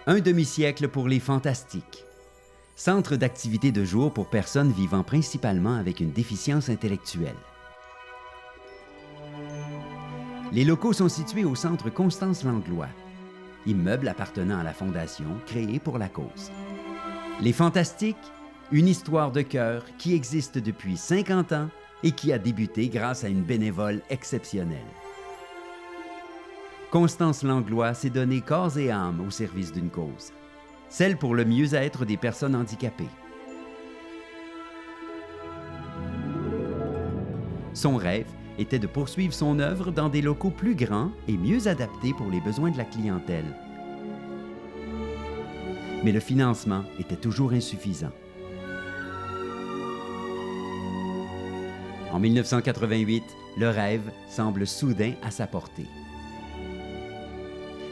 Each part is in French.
Un demi-siècle pour les Fantastiques. Centre d'activité de jour pour personnes vivant principalement avec une déficience intellectuelle. Les locaux sont situés au centre Constance-Langlois, immeuble appartenant à la Fondation créée pour la cause. Les Fantastiques, une histoire de cœur qui existe depuis 50 ans et qui a débuté grâce à une bénévole exceptionnelle. Constance Langlois s'est donné corps et âme au service d'une cause, celle pour le mieux-être des personnes handicapées. Son rêve était de poursuivre son œuvre dans des locaux plus grands et mieux adaptés pour les besoins de la clientèle. Mais le financement était toujours insuffisant. En 1988, le rêve semble soudain à sa portée.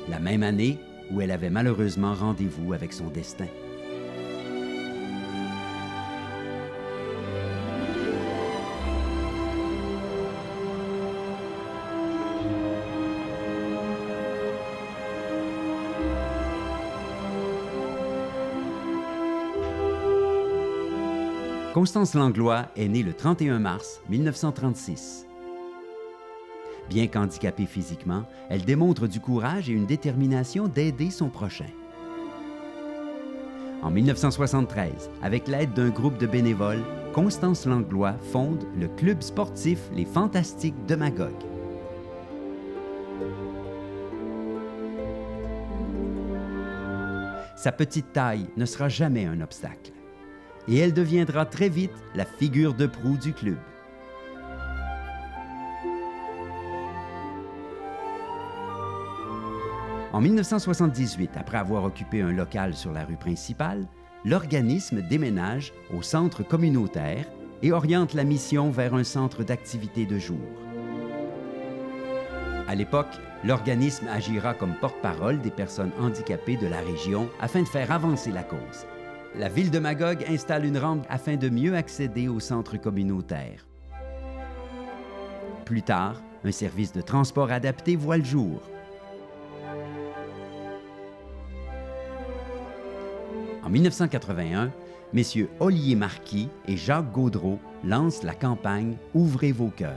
La même année où elle avait malheureusement rendez-vous avec son destin. Constance Langlois est née le 31 mars 1936. Bien qu'handicapée physiquement, elle démontre du courage et une détermination d'aider son prochain. En 1973, avec l'aide d'un groupe de bénévoles, Constance Langlois fonde le club sportif Les Fantastiques de Magog. Sa petite taille ne sera jamais un obstacle. Et elle deviendra très vite la figure de proue du club. En 1978, après avoir occupé un local sur la rue principale, l'organisme déménage au centre communautaire et oriente la mission vers un centre d'activité de jour. À l'époque, l'organisme agira comme porte-parole des personnes handicapées de la région afin de faire avancer la cause. La ville de Magog installe une rampe afin de mieux accéder au centre communautaire. Plus tard, un service de transport adapté voit le jour. En 1981, messieurs Olivier Marquis et Jacques Gaudreau lancent la campagne « Ouvrez vos cœurs »,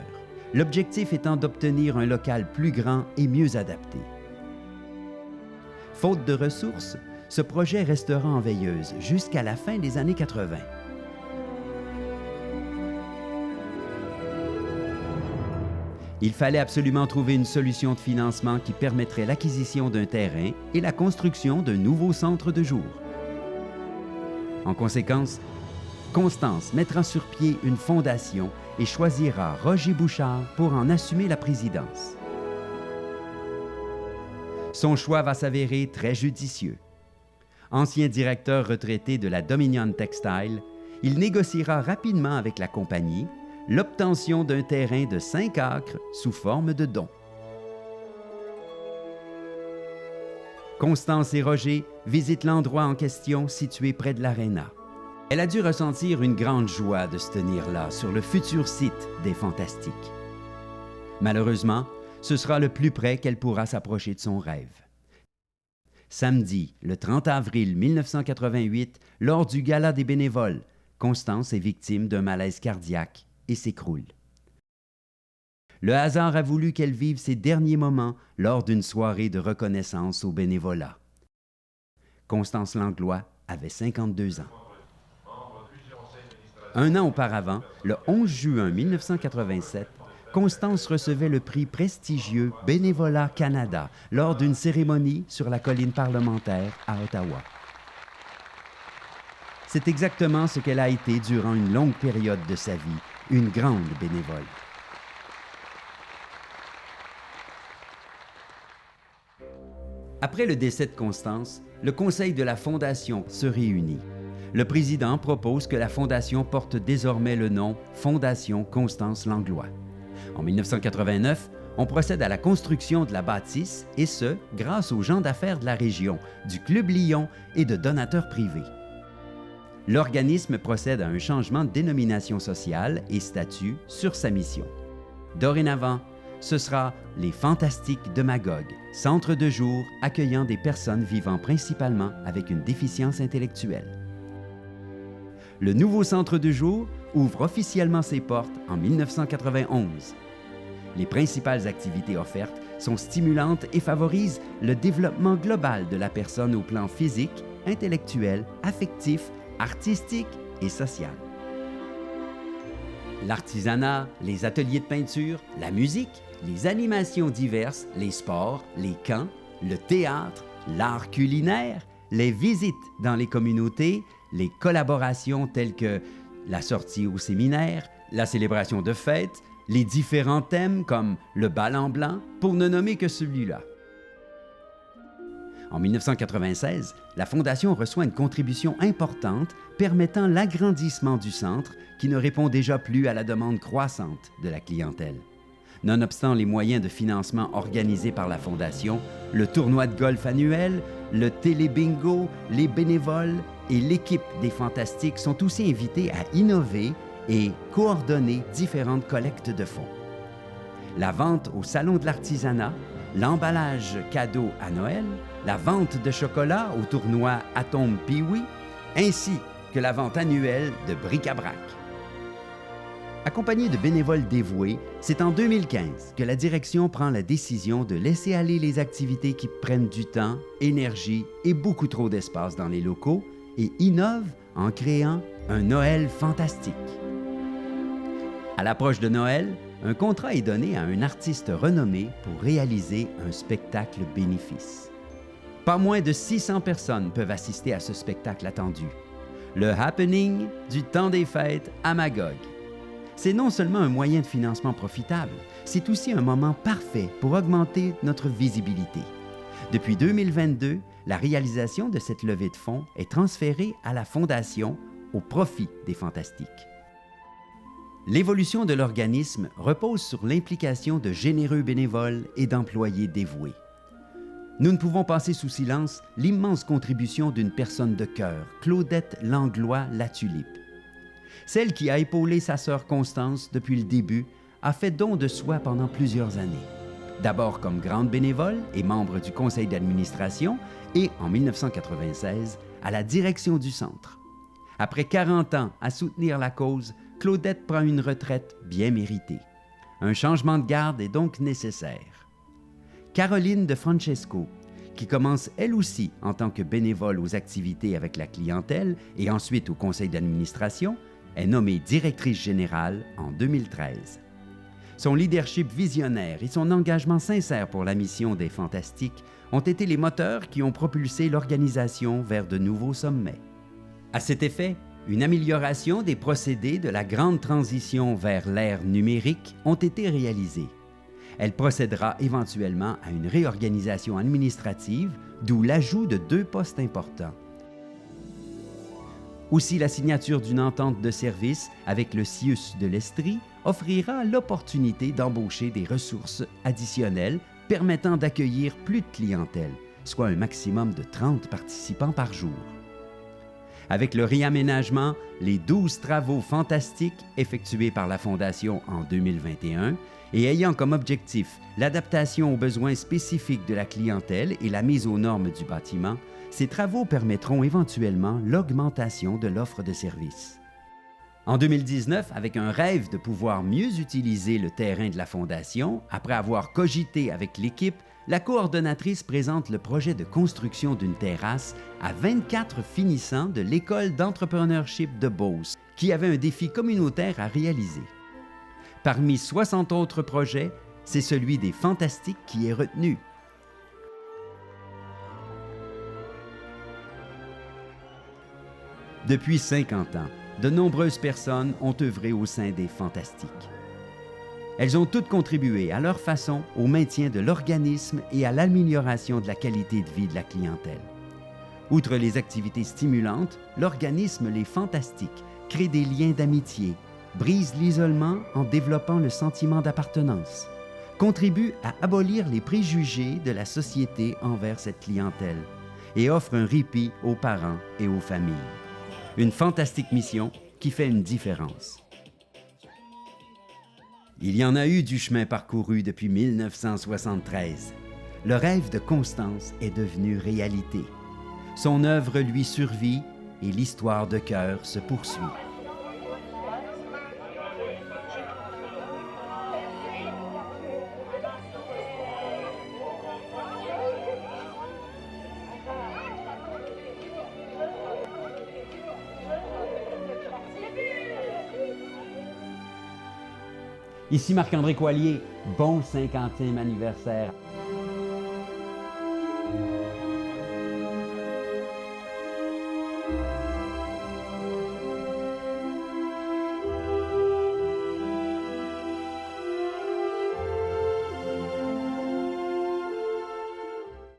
l'objectif étant d'obtenir un local plus grand et mieux adapté. Faute de ressources, ce projet restera en veilleuse jusqu'à la fin des années 80. Il fallait absolument trouver une solution de financement qui permettrait l'acquisition d'un terrain et la construction d'un nouveau centre de jour. En conséquence, Constance mettra sur pied une fondation et choisira Roger Bouchard pour en assumer la présidence. Son choix va s'avérer très judicieux. Ancien directeur retraité de la Dominion Textile, il négociera rapidement avec la compagnie l'obtention d'un terrain de 5 acres sous forme de don. Constance et Roger visitent l'endroit en question situé près de l'aréna. Elle a dû ressentir une grande joie de se tenir là, sur le futur site des Fantastiques. Malheureusement, ce sera le plus près qu'elle pourra s'approcher de son rêve. Samedi, le 30 avril 1988, lors du Gala des bénévoles, Constance est victime d'un malaise cardiaque et s'écroule. Le hasard a voulu qu'elle vive ses derniers moments lors d'une soirée de reconnaissance au bénévolat. Constance Langlois avait 52 ans. Un an auparavant, le 11 juin 1987, Constance recevait le prix prestigieux Bénévolat Canada lors d'une cérémonie sur la colline parlementaire à Ottawa. C'est exactement ce qu'elle a été durant une longue période de sa vie, une grande bénévole. Après le décès de Constance, le conseil de la Fondation se réunit. Le président propose que la Fondation porte désormais le nom Fondation Constance Langlois. En 1989, on procède à la construction de la bâtisse, et ce, grâce aux gens d'affaires de la région, du Club Lyon et de donateurs privés. L'organisme procède à un changement de dénomination sociale et statut sur sa mission. Dorénavant, ce sera les Fantastiques de Magog, centre de jour accueillant des personnes vivant principalement avec une déficience intellectuelle. Le nouveau centre de jour ouvre officiellement ses portes en 1991. Les principales activités offertes sont stimulantes et favorisent le développement global de la personne au plan physique, intellectuel, affectif, artistique et social. L'artisanat, les ateliers de peinture, la musique, les animations diverses, les sports, les camps, le théâtre, l'art culinaire, les visites dans les communautés, les collaborations telles que la sortie au séminaire, la célébration de fêtes, les différents thèmes comme le bal en blanc, pour ne nommer que celui-là. En 1996, la Fondation reçoit une contribution importante permettant l'agrandissement du centre qui ne répond déjà plus à la demande croissante de la clientèle. Nonobstant les moyens de financement organisés par la Fondation, le tournoi de golf annuel, le télé-bingo, les bénévoles et l'équipe des Fantastiques sont aussi invités à innover et coordonner différentes collectes de fonds. La vente au Salon de l'artisanat, l'emballage cadeau à Noël, la vente de chocolat au tournoi Atome Pee-Wee, ainsi que la vente annuelle de bric-à-brac. Accompagné de bénévoles dévoués, c'est en 2015 que la direction prend la décision de laisser aller les activités qui prennent du temps, énergie et beaucoup trop d'espace dans les locaux et innove en créant un Noël fantastique. À l'approche de Noël, un contrat est donné à un artiste renommé pour réaliser un spectacle bénéfice. Pas moins de 600 personnes peuvent assister à ce spectacle attendu. Le happening du temps des fêtes à Magog. C'est non seulement un moyen de financement profitable, c'est aussi un moment parfait pour augmenter notre visibilité. Depuis 2022, la réalisation de cette levée de fonds est transférée à la Fondation au profit des Fantastiques. L'évolution de l'organisme repose sur l'implication de généreux bénévoles et d'employés dévoués. Nous ne pouvons passer sous silence l'immense contribution d'une personne de cœur, Claudette Langlois-Latulipe. Celle qui a épaulé sa sœur Constance depuis le début a fait don de soi pendant plusieurs années. D'abord comme grande bénévole et membre du conseil d'administration et en 1996 à la direction du centre. Après 40 ans à soutenir la cause, Claudette prend une retraite bien méritée. Un changement de garde est donc nécessaire. Caroline de Francesco, qui commence elle aussi en tant que bénévole aux activités avec la clientèle et ensuite au conseil d'administration, est nommée directrice générale en 2013. Son leadership visionnaire et son engagement sincère pour la mission des Fantastiques ont été les moteurs qui ont propulsé l'organisation vers de nouveaux sommets. À cet effet, une amélioration des procédés de la grande transition vers l'ère numérique ont été réalisées. Elle procédera éventuellement à une réorganisation administrative, d'où l'ajout de 2 postes importants. Aussi, la signature d'une entente de service avec le CIUS de l'Estrie offrira l'opportunité d'embaucher des ressources additionnelles permettant d'accueillir plus de clientèle, soit un maximum de 30 participants par jour. Avec le réaménagement, les 12 travaux fantastiques effectués par la Fondation en 2021 et ayant comme objectif l'adaptation aux besoins spécifiques de la clientèle et la mise aux normes du bâtiment, ces travaux permettront éventuellement l'augmentation de l'offre de services. En 2019, avec un rêve de pouvoir mieux utiliser le terrain de la Fondation, après avoir cogité avec l'équipe, la coordonnatrice présente le projet de construction d'une terrasse à 24 finissants de l'École d'entrepreneurship de Beauce, qui avait un défi communautaire à réaliser. Parmi 60 autres projets, c'est celui des Fantastiques qui est retenu. Depuis 50 ans, de nombreuses personnes ont œuvré au sein des Fantastiques. Elles ont toutes contribué à leur façon au maintien de l'organisme et à l'amélioration de la qualité de vie de la clientèle. Outre les activités stimulantes, l'organisme Les Fantastiques crée des liens d'amitié, brise l'isolement en développant le sentiment d'appartenance, contribue à abolir les préjugés de la société envers cette clientèle et offre un répit aux parents et aux familles. Une fantastique mission qui fait une différence. Il y en a eu du chemin parcouru depuis 1973. Le rêve de Constance est devenu réalité. Son œuvre lui survit et l'histoire de cœur se poursuit. Ici Marc-André Coallier, bon 50e anniversaire.